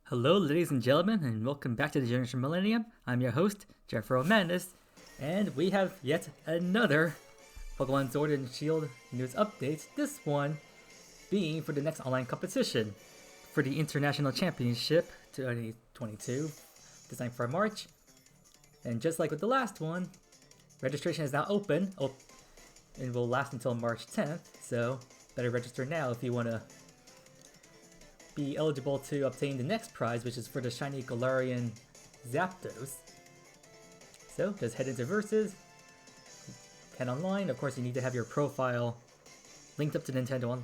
Hello, ladies and gentlemen, and welcome back to the Generation Millennium. I'm your host, Jeffro Madness, and we have yet another Pokemon Sword and Shield news update. This one being for the next online competition for the International Championship 2022, designed for March. And just like with the last one, registration is now open and will last until March 10th, so better register now if you want to be eligible to obtain the next prize, which is for the shiny Galarian Zapdos. So just head into Versus, head online. Of course, you need to have your profile linked up to Nintendo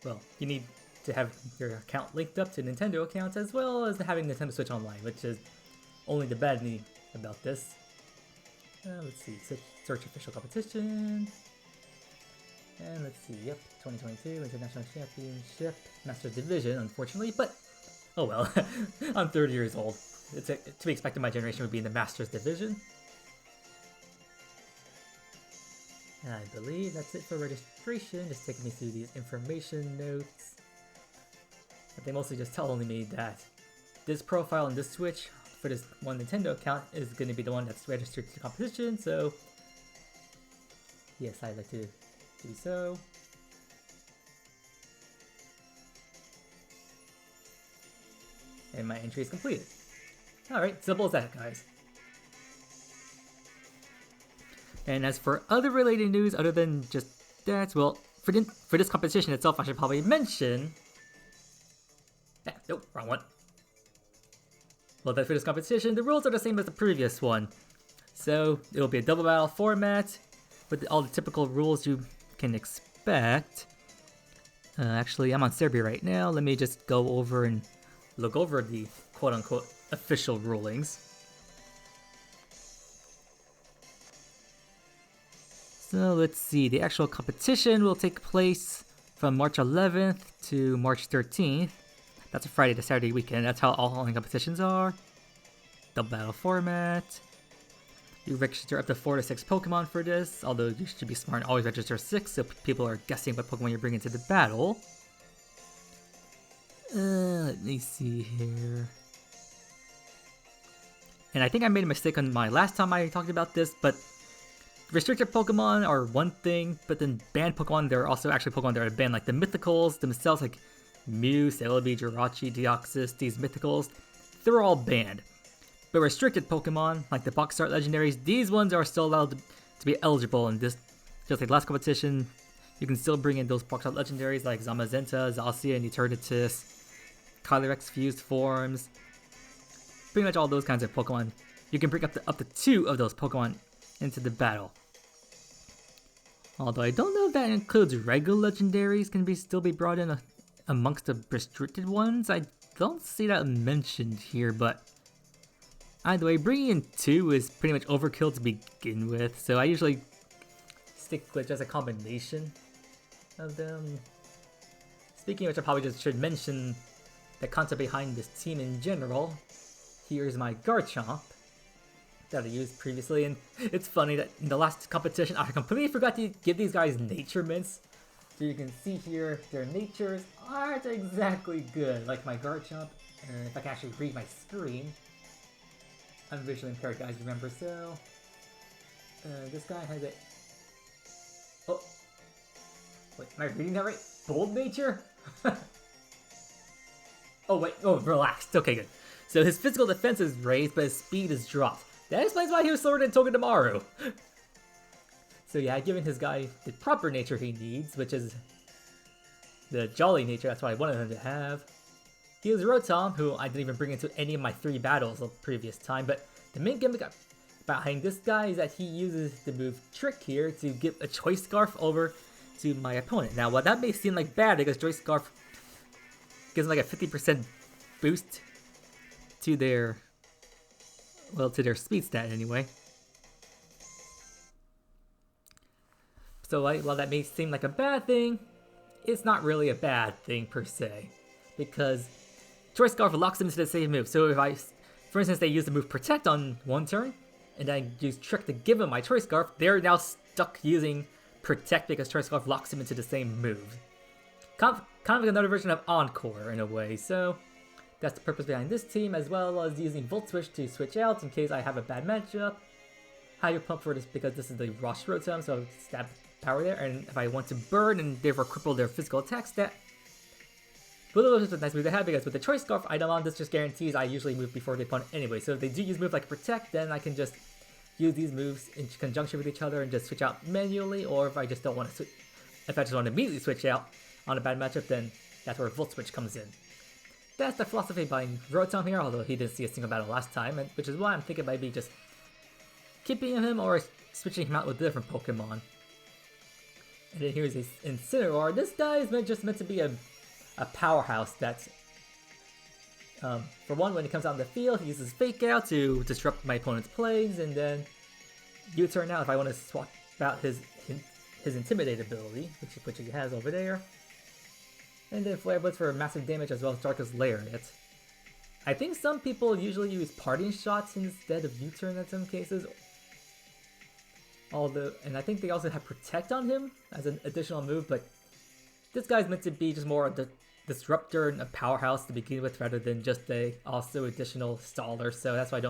Well, you need to have your account linked up to Nintendo accounts as well as having Nintendo Switch Online, which is only the bad thing about this. Let's see, search official competition. And let's see, yep, 2022 International Championship Masters Division, unfortunately, but oh well. I'm 30 years old. It's to be expected my generation would be in the Masters Division. And I believe that's it for registration, just taking me through these information notes. But they mostly just telling me that this profile and this Switch for this one Nintendo account is going to be the one that's registered to the competition, so yes, I'd like to do so. And my entry is completed. Alright, simple as that, guys. And as for other related news other than just that, well, for this competition itself, I should probably mention... nope, wrong one. Well, then for this competition, the rules are the same as the previous one. So, it will be a double battle format with all the typical rules you can expect. Actually, I'm on Serbia right now. Let me just go over and look over the quote-unquote official rulings. So let's see, the actual competition will take place from March 11th to March 13th. That's a Friday to Saturday weekend. That's how all online competitions are. Double battle format. You register up to 4 to 6 Pokemon for this, although you should be smart and always register 6 so people are guessing what Pokemon you're bringing to the battle. Let me see here. And I think I made a mistake on my last time I talked about this, but restricted Pokemon are one thing, but then banned Pokemon, there are also actually Pokemon that are banned, like the Mythicals themselves, like Mew, Celebi, Jirachi, Deoxys, these Mythicals, they're all banned. But restricted Pokemon, like the Box Art Legendaries, these ones are still allowed to be eligible in this. Just like last competition, you can still bring in those Box Art Legendaries like Zamazenta, Zacian, and Eternatus, Calyrex fused forms, pretty much all those kinds of Pokemon. You can bring up to 2 of those Pokemon into the battle. Although I don't know if that includes regular Legendaries can still be brought in amongst the restricted ones. I don't see that mentioned here, but either way, bringing in 2 is pretty much overkill to begin with, so I usually stick with just a combination of them. Speaking of which, I probably just should mention the concept behind this team in general. Here's my Garchomp that I used previously, and it's funny that in the last competition, I completely forgot to give these guys nature mints. So you can see here, their natures aren't exactly good, like my Garchomp. If I can actually read my screen. I'm visually impaired, guys, remember, so... this guy has a... Oh! Wait, am I reading that right? Bold nature? Oh, wait, oh, relaxed, okay, good. So his physical defense is raised, but his speed is dropped. That explains why he was slower than Togedemaru. So yeah, given his guy the proper nature he needs, which is the Jolly nature, that's what I wanted him to have. He has Rotom, who I didn't even bring into any of my 3 battles the previous time, but the main gimmick behind this guy is that he uses the move Trick here to give a Choice Scarf over to my opponent. Now, while that may seem like bad because Choice Scarf gives them like a 50% boost to their, well, to their speed stat anyway. So while that may seem like a bad thing, it's not really a bad thing per se, because Choice Scarf locks them into the same move. So if for instance, they use the move Protect on one turn, and then I use Trick to give them my Choice Scarf, they're now stuck using Protect because Choice Scarf locks them into the same move. Kind of like another version of Encore in a way, so That's the purpose behind this team, as well as using Volt Switch to switch out in case I have a bad matchup. Higher Pump for this because this is the Rosh Rotom, so stab power there, and if I want to burn and therefore cripple their physical attack stat. Both is a nice move to have because with the Choice Scarf item on, this just guarantees I usually move before the opponent anyway. So if they do use moves like Protect, then I can just use these moves in conjunction with each other and just switch out manually, or if I just don't want to if I just want to immediately switch out on a bad matchup, then that's where Volt Switch comes in. That's the philosophy behind Rotom here, although he didn't see a single battle last time, which is why I'm thinking maybe just keeping him or switching him out with a different Pokemon. And then here's his Incineroar. This guy is just meant to be a powerhouse that's, for one, when he comes out in the field, he uses Fake Out to disrupt my opponent's plays, and then U-turn out if I want to swap out his Intimidate ability, which he has over there. And then Flare Blitz for massive damage as well as Darkest Lariat. I think some people usually use Parting Shots instead of U-turn in some cases. And I think they also have Protect on him as an additional move, but this guy's meant to be just more of the disruptor and a powerhouse to begin with rather than just a also additional staller, so that's why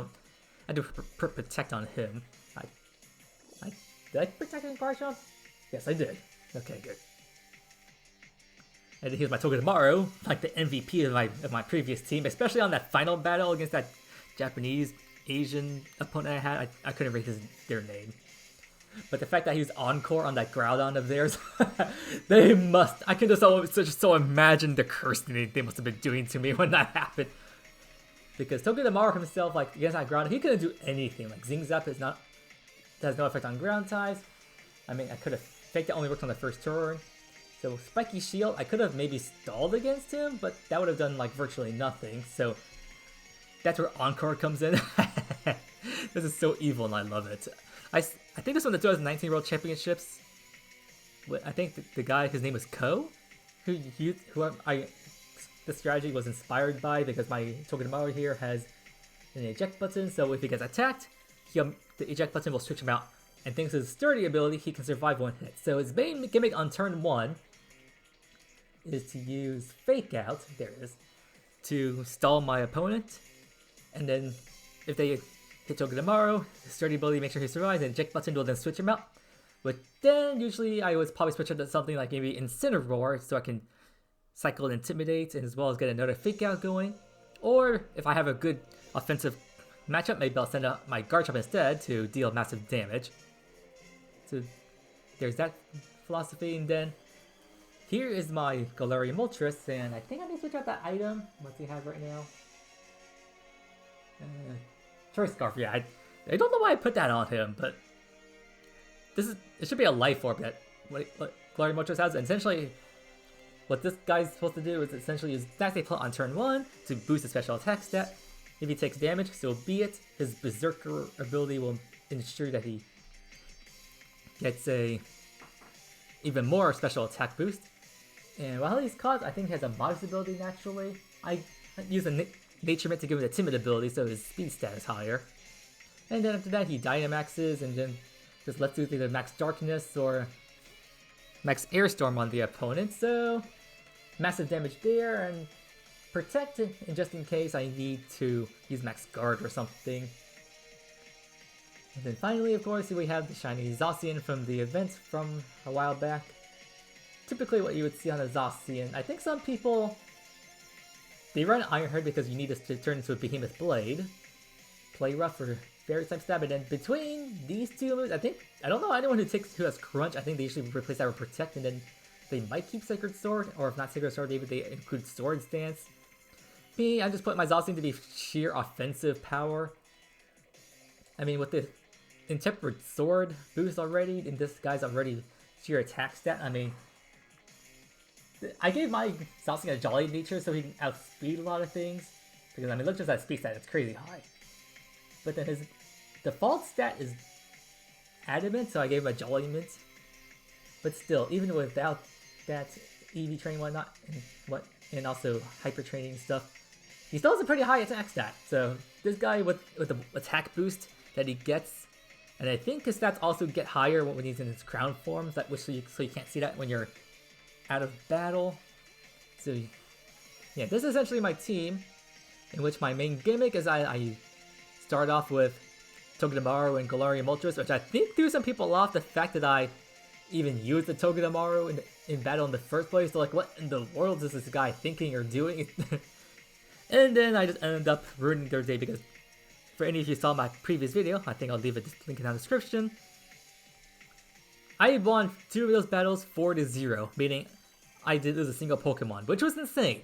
I do Protect on him. Did I Protect on Garchomp? Yes, I did. Okay, good. And here's my Togedemaru, like the MVP of my previous team, especially on that final battle against that Japanese Asian opponent I had. I couldn't read their name. But the fact that he was Encore on that Groudon of theirs, I can just so imagine the curse they must have been doing to me when that happened. Because Togedemaru himself, like against that Groudon, he couldn't do anything. Like Zing Zap has no effect on ground types. I mean, I could have faked it, only worked on the first turn. So Spiky Shield, I could have maybe stalled against him, but that would have done like virtually nothing. So that's where Encore comes in. This is so evil and I love it. I think this was the 2019 World Championships. I think the guy, his name was Ko, who this strategy was inspired by because my Togedemaru here has an eject button. So if he gets attacked, the eject button will switch him out. And thanks to his sturdy ability, he can survive one hit. So his main gimmick on turn 1 is to use Fake Out, there it is, to stall my opponent. And then if they hit Togedemaru, his sturdy ability makes sure he survives, and eject button will then switch him out. But then usually I would probably switch it to something like maybe Incineroar so I can cycle Intimidate and as well as get another Fake Out going. Or if I have a good offensive matchup, maybe I'll send out my Garchomp instead to deal massive damage. So there's that philosophy, and then here is my Galarian Moltres, and I think I need to switch out that item. What do you have right now? Choice Scarf, yeah. I don't know why I put that on him, but it should be a Life Orb that what Galarian Moltres has. And essentially, what this guy's supposed to do is essentially use Stack Plot on turn 1 to boost his special attack stat. If he takes damage, so be it. His Berserker ability will ensure that he gets a even more special attack boost. And while he's caught, I think he has a modest ability naturally. I use a Nature Mint to give him the Timid ability so his speed stat is higher. And then after that he Dynamaxes and then just lets loose either Max Darkness or Max Airstorm on the opponent. So massive damage there and Protect and just in case I need to use Max Guard or something. And then finally, of course, we have the shiny Zacian from the event from a while back. Typically what you would see on a Zacian. I think some people, they run Iron Head because you need this to turn into a Behemoth Blade. Play Rough for Fairy type stab, and then between these two moves, I don't know anyone who has Crunch. I think they usually replace that with Protect, and then they might keep Sacred Sword, or if not Sacred Sword, maybe they include Swords Dance. Me, I'm just putting my Zacian to be sheer offensive power. I mean, with the Intemperate Sword boost already, and this guy's already sheer attack stat, I mean, I gave my Zacian a Jolly nature so he can outspeed a lot of things. Because, I mean, look just at speed stat, it's crazy high. But then his default stat is Adamant, so I gave him a Jolly Mint. But still, even without that EV training and whatnot, and also hyper training stuff, he still has a pretty high attack stat. So this guy with the attack boost that he gets, and I think his stats also get higher when he's in his crown forms, so you can't see that when you're out of battle. So yeah, this is essentially my team. in which my main gimmick is I start off with Togedemaru and Galarian Moltres, which I think threw some people off the fact that I even used the Togedemaru in battle in the first place. So like, what in the world is this guy thinking or doing? And then I just ended up ruining their day because for any of you saw my previous video, I think I'll leave a link in the description. I won 2 of those battles 4-0, meaning I did lose a single Pokemon, which was insane.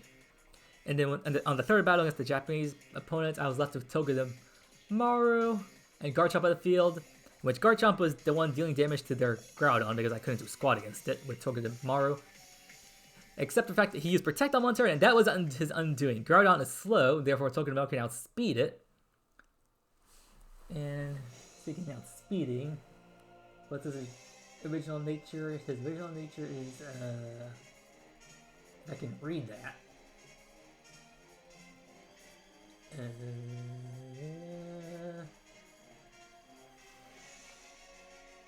And then on the third battle against the Japanese opponents, I was left with Togedemaru and Garchomp on the field, which Garchomp was the one dealing damage to their Groudon because I couldn't do squat against it with Togedemaru. Except the fact that he used Protect on one turn, and that was his undoing. Groudon is slow, therefore Togedemaru can outspeed it. And speaking of outspeeding, what's his original nature? His original nature is, I can read that.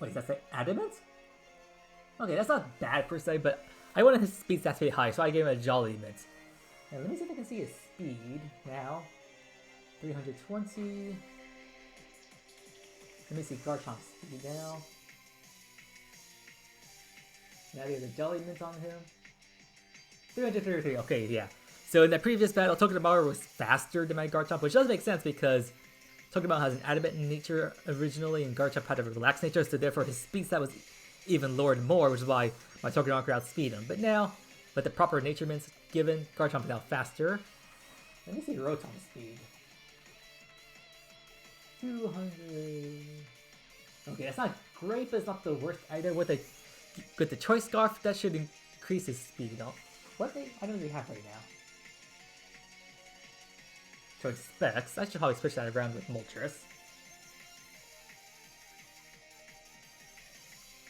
Wait, does that say adamant? Okay, that's not bad per se, but I wanted his speed stats to be high, so I gave him a Jolly Mint. Now let me see if I can see his speed now. 320. Let me see Garchomp's speed now. Now we have the Jolly Mint on him. 333, okay, yeah. So in that previous battle, Togedemaru was faster than my Garchomp, which does make sense because Togedemaru has an adamant nature originally, and Garchomp had a relaxed nature, so therefore his speed stat was even lowered more, which is why my Togedemaru could outspeed him. But now, with the proper nature mints given, Garchomp is now faster. Let me see Rotom's speed. 200. Okay, that's not great, but it's not the worst either. With the Choice Scarf, that should increase his speed. No, what I don't really have right now. Choice Specs. I should probably switch that around with Moltres.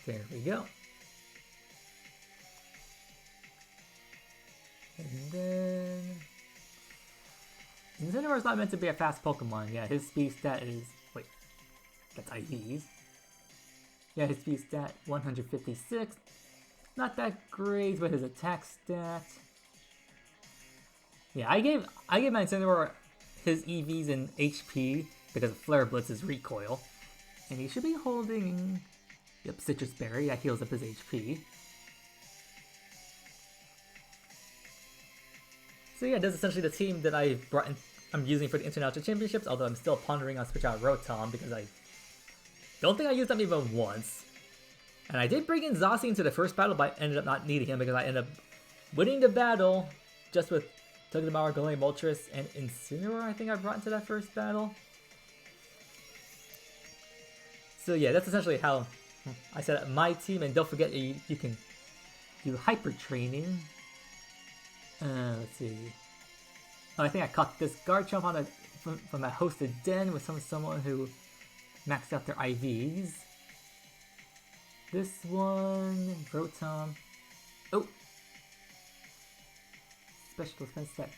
There we go. And then Incineroar's not meant to be a fast Pokemon. Yeah, his speed stat is... Wait, that's IVs. Yeah, his speed stat 156. Not that great, but his attack stat... Yeah, I gave my Incineroar his EVs and HP because of Flare Blitz's recoil. And he should be holding... Yep, Citrus Berry. That heals up his HP. So yeah, that's essentially the team that I'm using for the International Championships, although I'm still pondering on switch out Rotom because I don't think I used them even once. And I did bring in Zacian into the first battle, but I ended up not needing him because I ended up winning the battle just with Togedemaru, Galarian Moltres, and Incineroar I think I brought into that first battle. So yeah, that's essentially how I set up my team, and don't forget you can do Hyper Training. Let's see. Oh, I think I caught this Garchomp on from a hosted den with someone who maxed out their IVs. This one, Rotom. Oh! Special defense set.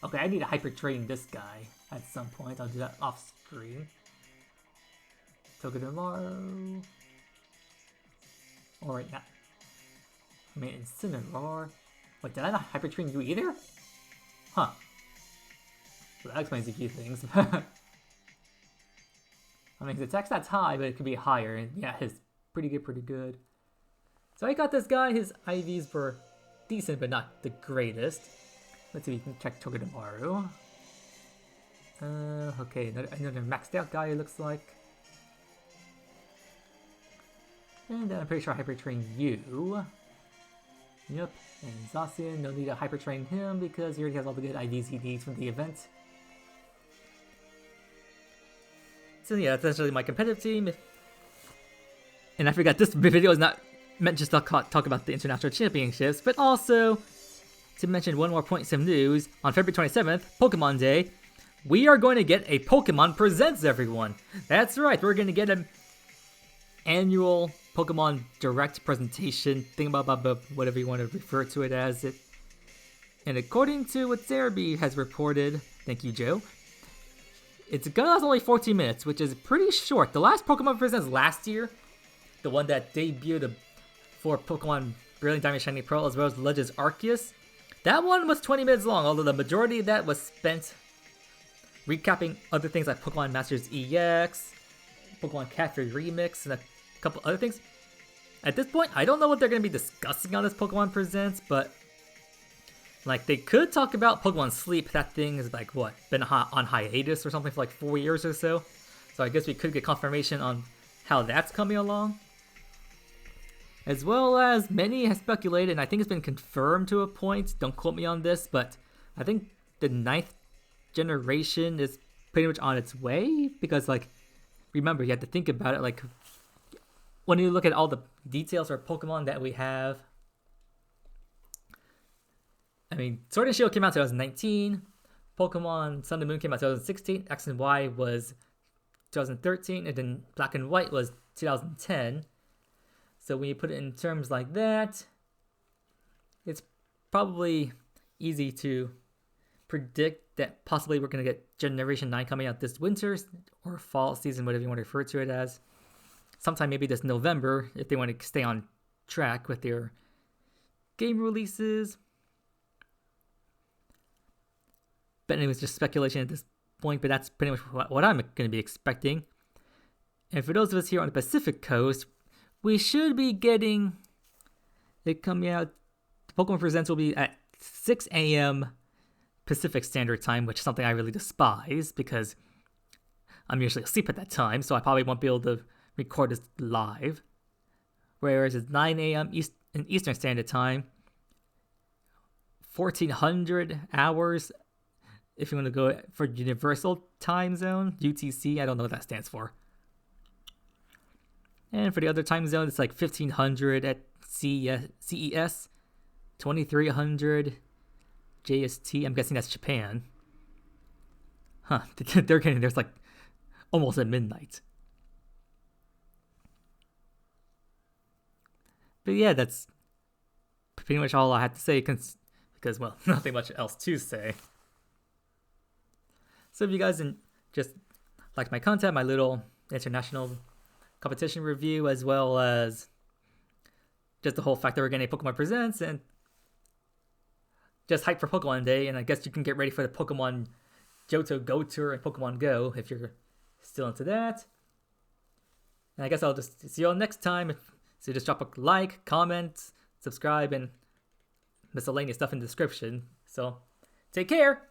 Okay, I need to hyper train this guy at some point. I'll do that off screen. Togedemaru. Alright, now. I mean, Incineroar. Wait, did I not hyper train you either? Huh. Well, that explains a few things. I mean, his attack stat's high, but it could be higher. And yeah, his pretty good. So I got this guy. His IVs were decent, but not the greatest. Let's see if we can check Togedemaru. Okay, another maxed out guy, it looks like. And then I'm pretty sure I hyper train you. Yep, and Zacian, no need to hyper train him because he already has all the good IVs he needs from the event. So yeah, that's essentially my competitive team. And I forgot, this video is not meant just to talk about the International Championships, but also to mention one more point, some news. On February 27th, Pokemon Day, we are going to get a Pokemon Presents, everyone. That's right, we're going to get an annual Pokemon Direct presentation, thingamabob, whatever you want to refer to it as. And according to what Cerebi has reported, thank you, Joe, it's gonna last only 14 minutes, which is pretty short. The last Pokemon Presents last year, the one that debuted for Pokemon Brilliant Diamond Shiny Pearl as well as Legends Arceus, that one was 20 minutes long, although the majority of that was spent recapping other things like Pokemon Masters EX, Pokemon Cafe Remix, and a couple other things. At this point, I don't know what they're going to be discussing on this Pokemon Presents, but like they could talk about Pokemon Sleep. That thing is like what, been on hiatus or something for like 4 years or so. So I guess we could get confirmation on how that's coming along. As well as many have speculated, and I think it's been confirmed to a point, don't quote me on this, but I think the 9th generation is pretty much on its way, because like, remember, you have to think about it, like, when you look at all the details for Pokemon that we have, I mean, Sword and Shield came out in 2019, Pokemon Sun and Moon came out in 2016, X and Y was 2013, and then Black and White was 2010. So when you put it in terms like that, it's probably easy to predict that possibly we're going to get Generation 9 coming out this winter or fall season, whatever you want to refer to it as. Sometime maybe this November if they want to stay on track with their game releases. But anyways, just speculation at this point, but that's pretty much what I'm going to be expecting. And for those of us here on the Pacific Coast, we should be getting it coming out. Pokemon Presents will be at 6 a.m. Pacific Standard Time, which is something I really despise because I'm usually asleep at that time, so I probably won't be able to record this live. Whereas it's 9 a.m. Eastern Standard Time, 1400 hours if you want to go for Universal Time Zone, UTC, I don't know what that stands for. And for the other time zone, it's like 1500 at CES, 2300 JST. I'm guessing that's Japan. Huh, they're getting there's like almost at midnight. But yeah, that's pretty much all I had to say because, well, nothing much else to say. So if you guys just like my content, my little international competition review, as well as just the whole fact that we're getting a Pokemon Presents and just hype for Pokemon Day, and I guess you can get ready for the Pokemon Johto Go Tour and Pokemon Go if you're still into that. And I guess I'll just see you all next time. So just drop a like, comment, subscribe, and miscellaneous stuff in the description. So take care!